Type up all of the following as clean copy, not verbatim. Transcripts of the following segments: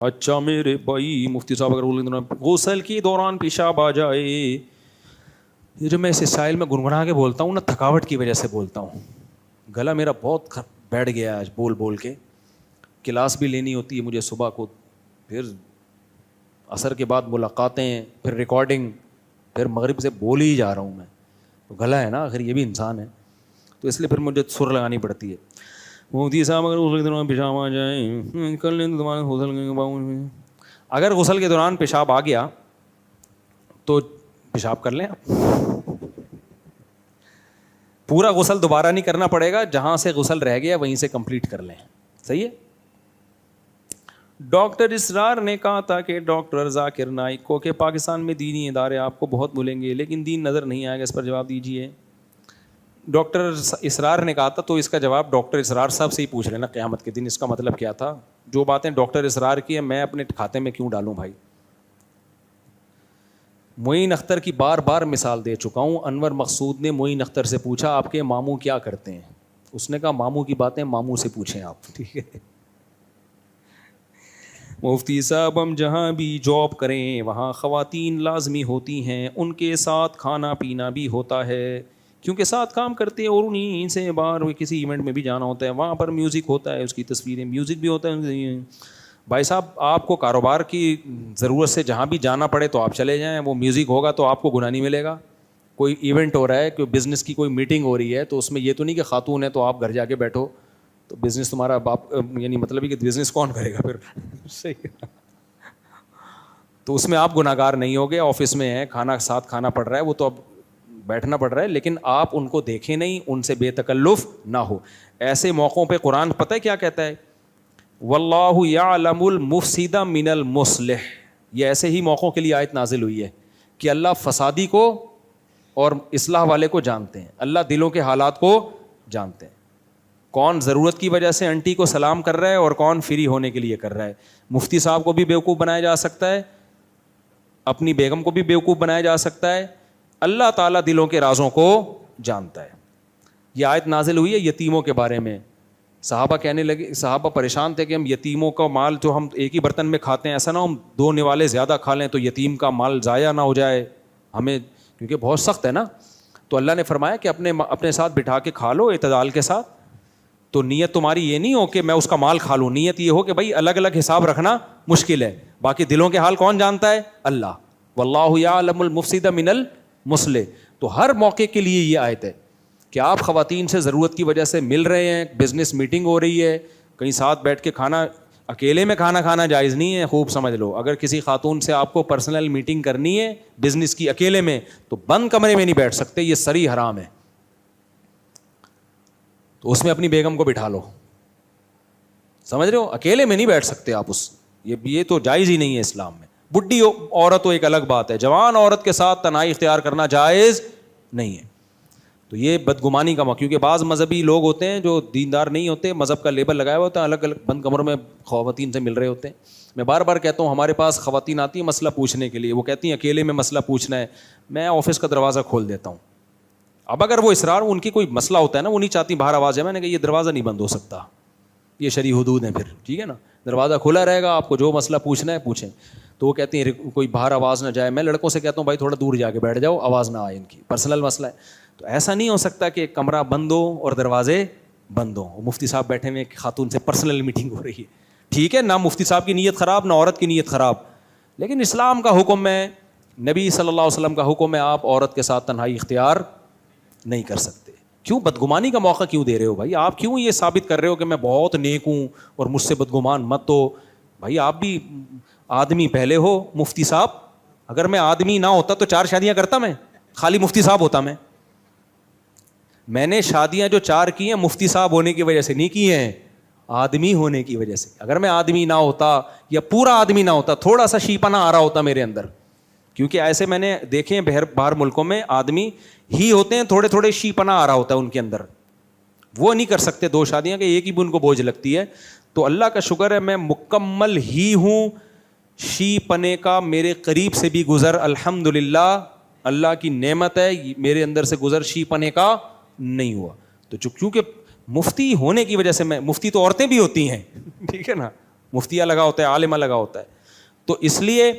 اچھا میرے بھائی مفتی صاحب اگر غسل کے دوران پیشاب آ جائے، یہ جو میں اس اسٹائل میں گنگنا کے بولتا ہوں نا، تھکاوٹ کی وجہ سے بولتا ہوں، گلا میرا بہت بیٹھ گیا آج بول بول کے. کلاس بھی لینی ہوتی ہے مجھے صبح کو، پھر عصر کے بعد ملاقاتیں، پھر ریکارڈنگ، پھر مغرب سے بول ہی جا رہا ہوں میں. تو گلا ہے نا آخر، یہ بھی انسان ہے، تو اس لیے پھر مجھے سر لگانی پڑتی ہے. مفتی صاحب اگر غسل کے دوران پیشاب آ جائے کر لیں تو اگر غسل کے دوران پیشاب آ گیا تو پیشاب کر لیں آپ. پورا غسل دوبارہ نہیں کرنا پڑے گا، جہاں سے غسل رہ گیا وہیں سے کمپلیٹ کر لیں. صحیح ہے. ڈاکٹر اسرار نے کہا تھا کہ ڈاکٹر ذاکر نائک کو کہ پاکستان میں دینی ادارے آپ کو بہت بولیں گے لیکن دین نظر نہیں آئے گا، اس پر جواب دیجیے. ڈاکٹر اسرار نے کہا تھا تو اس کا جواب ڈاکٹر اسرار صاحب سے ہی پوچھ لینا قیامت کے دن. اس کا مطلب کیا تھا؟ جو باتیں ڈاکٹر اسرار کی ہیں میں اپنے کھاتے میں کیوں ڈالوں بھائی. معین اختر کی بار بار مثال دے چکا ہوں. انور مقصود نے معین اختر سے پوچھا آپ کے ماموں کیا کرتے ہیں، اس نے کہا ماموں کی باتیں ماموں سے پوچھیں آپ. ٹھیک ہے. مفتی صاحب ہم جہاں بھی جاب کریں وہاں خواتین لازمی ہوتی ہیں، ان کے ساتھ کھانا پینا بھی ہوتا ہے کیونکہ ساتھ کام کرتے ہیں اور انہیں سے باہر کسی ایونٹ میں بھی جانا ہوتا ہے، وہاں پر میوزک ہوتا ہے، اس کی تصویریں میوزک بھی ہوتا ہے. بھائی صاحب آپ کو کاروبار کی ضرورت سے جہاں بھی جانا پڑے تو آپ چلے جائیں، وہ میوزک ہوگا تو آپ کو گناہ نہیں ملے گا. کوئی ایونٹ ہو رہا ہے، کوئی بزنس کی کوئی میٹنگ ہو رہی ہے تو اس میں یہ تو نہیں کہ خاتون ہے تو آپ گھر جا کے بیٹھو تو بزنس تمہارا باپ، یعنی مطلب ہے کہ بزنس کون کرے گا پھر. صحیح. تو اس میں آپ گناہ گار نہیں ہوگے. آفس میں ہیں، کھانا ساتھ کھانا پڑ رہا ہے، وہ تو اب بیٹھنا پڑ رہا ہے، لیکن آپ ان کو دیکھیں نہیں، ان سے بے تکلف نہ ہو. ایسے موقعوں پہ قرآن پتہ ہے کیا کہتا ہے؟ واللہ یعلم المفسد من المصلح. یہ ایسے ہی موقعوں کے لیے آیت نازل ہوئی ہے کہ اللہ فسادی کو اور اصلاح والے کو جانتے ہیں، اللہ دلوں کے حالات کو جانتے ہیں. کون ضرورت کی وجہ سے انٹی کو سلام کر رہا ہے اور کون فری ہونے کے لیے کر رہا ہے. مفتی صاحب کو بھی بیوقوف بنایا جا سکتا ہے، اپنی بیگم کو بھی بیوقوف بنایا جا سکتا ہے. اللہ تعالیٰ دلوں کے رازوں کو جانتا ہے. یہ آیت نازل ہوئی ہے یتیموں کے بارے میں. صحابہ کہنے لگے، صحابہ پریشان تھے کہ ہم یتیموں کا مال جو ہم ایک ہی برتن میں کھاتے ہیں، ایسا نہ ہم دو نوالے زیادہ کھا لیں تو یتیم کا مال ضائع نہ ہو جائے ہمیں، کیونکہ بہت سخت ہے نا. تو اللہ نے فرمایا کہ اپنے ساتھ بٹھا کے کھا لو اعتدال کے ساتھ. تو نیت تمہاری یہ نہیں ہو کہ میں اس کا مال کھا لوں، نیت یہ ہو کہ بھائی الگ الگ حساب رکھنا مشکل ہے، باقی دلوں کے حال کون جانتا ہے؟ اللہ. واللہ یعلم المفسد من المصلح. تو ہر موقع کے لیے یہ آیت ہے کہ آپ خواتین سے ضرورت کی وجہ سے مل رہے ہیں، بزنس میٹنگ ہو رہی ہے، کہیں ساتھ بیٹھ کے کھانا، اکیلے میں کھانا کھانا جائز نہیں ہے. خوب سمجھ لو، اگر کسی خاتون سے آپ کو پرسنل میٹنگ کرنی ہے بزنس کی اکیلے میں تو بند کمرے میں نہیں بیٹھ سکتے، یہ سری حرام ہے. تو اس میں اپنی بیگم کو بٹھا لو. سمجھ رہے ہو؟ اکیلے میں نہیں بیٹھ سکتے آپ، یہ تو جائز ہی نہیں ہے اسلام میں. بڈھی عورت تو ایک الگ بات ہے، جوان عورت کے ساتھ تنہائی اختیار کرنا جائز نہیں ہے. تو یہ بدگمانی کا موقع، کیونکہ بعض مذہبی لوگ ہوتے ہیں جو دیندار نہیں ہوتے، مذہب کا لیبل لگایا ہوا ہوتا ہے، الگ الگ بند کمروں میں خواتین سے مل رہے ہوتے ہیں. میں بار بار کہتا ہوں ہمارے پاس خواتین آتی ہیں مسئلہ پوچھنے کے لیے، وہ کہتی ہیں اکیلے میں مسئلہ پوچھنا ہے، میں آفس کا دروازہ کھول دیتا ہوں. اب اگر وہ اصرار، ان کی کوئی مسئلہ ہوتا ہے نا، وہ نہیں چاہتی باہر آواز ہے، میں نے کہا یہ دروازہ نہیں بند ہو سکتا، یہ شرعی حدود ہیں پھر، ٹھیک ہے نا، دروازہ کھلا رہے گا، آپ کو جو مسئلہ پوچھنا ہے پوچھیں. تو وہ کہتی ہیں کوئی باہر آواز نہ جائے. میں لڑکوں سے کہتا ہوں بھائی تھوڑا دور جا کے بیٹھ جاؤ، آواز نہ آئے، ان کی پرسنل مسئلہ ہے. تو ایسا نہیں ہو سکتا کہ کمرہ بند ہو اور دروازے بند ہوں. مفتی صاحب بیٹھے ہوئے خاتون سے پرسنل میٹنگ ہو رہی ہے، ٹھیک ہے، نہ مفتی صاحب کی نیت خراب نہ عورت کی نیت خراب، لیکن اسلام کا حکم ہے، نبی صلی اللہ علیہ وسلم کا حکم ہے، آپ عورت کے ساتھ تنہائی اختیار نہیں کر سکتے. کیوں بدگمانی کا موقع کیوں دے رہے ہو بھائی؟ آپ کیوں یہ ثابت کر رہے ہو کہ میں بہت نیک ہوں اور مجھ سے بدگمان مت ہو؟ بھائی آپ بھی آدمی پہلے ہو. مفتی صاحب، اگر میں آدمی نہ ہوتا تو 4 شادیاں کرتا، میں خالی مفتی صاحب ہوتا. میں نے شادیاں جو 4 کی ہیں مفتی صاحب ہونے کی وجہ سے نہیں کی ہیں، آدمی ہونے کی وجہ سے. اگر میں آدمی نہ ہوتا یا پورا آدمی نہ ہوتا، تھوڑا سا شیپنا آ رہا ہوتا میرے اندر، کیونکہ ایسے میں نے دیکھے ہیں باہر ملکوں میں آدمی ہی ہوتے ہیں، تھوڑے تھوڑے شیپنا آ رہا ہوتا ہے ان کے اندر، وہ نہیں کر سکتے 2 شادیاں کہ ایک ہی بھی ان کو بوجھ لگتی ہے. تو اللہ کا شکر ہے میں مکمل ہی ہوں، شی پنے کا میرے قریب سے بھی گزر الحمدللہ، اللہ کی نعمت ہے، میرے اندر سے گزر شی پنے کا نہیں ہوا. تو کیونکہ مفتی ہونے کی وجہ سے، میں مفتی تو عورتیں بھی ہوتی ہیں، ٹھیک ہے نا، مفتیہ لگا ہوتا ہے, عالمہ لگا ہوتا ہے. تو اس لیے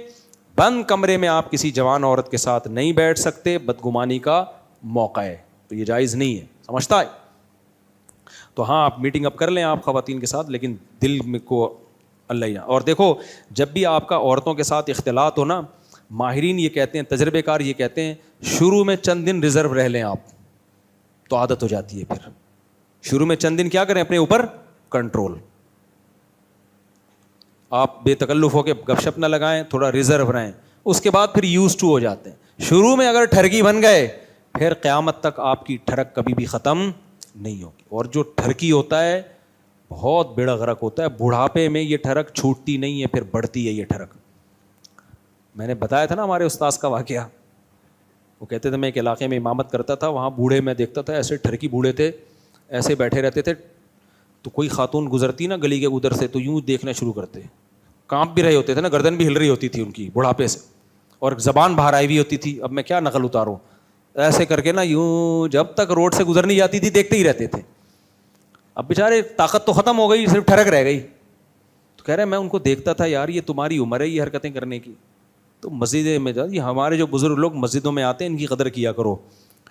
بند کمرے میں آپ کسی جوان عورت کے ساتھ نہیں بیٹھ سکتے, بدگمانی کا موقع ہے, تو یہ جائز نہیں ہے, سمجھتا ہے. تو ہاں آپ میٹنگ اپ کر لیں آپ خواتین کے ساتھ, لیکن دل میں کو اللہ ہی. اور دیکھو جب بھی آپ کا عورتوں کے ساتھ اختلاط ہو نا, ماہرین یہ کہتے ہیں, تجربہ کار یہ کہتے ہیں, شروع میں چند دن ریزرو رہ لیں آپ, تو عادت ہو جاتی ہے. پھر شروع میں چند دن کیا کریں, اپنے اوپر کنٹرول, آپ بے تکلف ہو کے گپ شپ نہ لگائیں, تھوڑا ریزرو رہیں, اس کے بعد پھر یوز ٹو ہو جاتے ہیں. شروع میں اگر ٹھرکی بن گئے, پھر قیامت تک آپ کی ٹھڑک کبھی بھی ختم نہیں ہوگی. اور جو ٹھرکی ہوتا ہے بہت بیڑا غرق ہوتا ہے, بڑھاپے میں یہ ٹھڑک چھوٹتی نہیں ہے, پھر بڑھتی ہے یہ ٹھڑک. میں نے بتایا تھا نا ہمارے استاذ کا واقعہ, وہ کہتے تھے میں ایک علاقے میں امامت کرتا تھا, وہاں بوڑھے میں دیکھتا تھا ایسے ٹھرکی بوڑھے تھے, ایسے بیٹھے رہتے تھے, تو کوئی خاتون گزرتی نا گلی کے ادھر سے تو یوں دیکھنا شروع کرتے, کانپ بھی رہے ہوتے تھے نا, گردن بھی ہل رہی ہوتی تھی ان کی بڑھاپے سے, اور زبان باہر آئی ہوئی ہوتی تھی. اب میں کیا نقل اتاروں, ایسے کر کے نا یوں جب تک روڈ سے گزر نہیں جاتی تھی دیکھتے ہی رہتے تھے. اب بیچارے طاقت تو ختم ہو گئی, صرف ٹھڑک رہ گئی. تو کہہ رہے میں ان کو دیکھتا تھا, یار یہ تمہاری عمر ہے یہ حرکتیں کرنے کی, تو مسجد میں جا, یہ ہمارے جو بزرگ لوگ مسجدوں میں آتے ہیں ان کی قدر کیا کرو,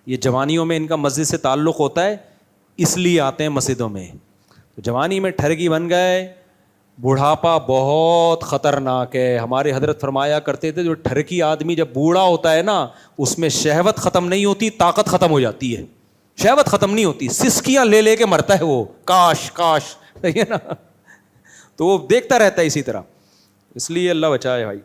یہ جوانیوں میں ان کا مسجد سے تعلق ہوتا ہے اس لیے آتے ہیں مسجدوں میں. تو جوانی میں ٹھرکی بن گئے, بڑھاپا بہت خطرناک ہے. ہمارے حضرت فرمایا کرتے تھے جو ٹھرکی آدمی جب بوڑھا ہوتا ہے نا, اس میں شہوت ختم نہیں ہوتی, طاقت ختم ہو جاتی ہے, شہوت ختم نہیں ہوتی, سسکیاں لے لے کے مرتا ہے وہ, کاش کاش, صحیح ہے نا, تو وہ دیکھتا رہتا ہے اسی طرح. اس لیے اللہ بچائے بھائی.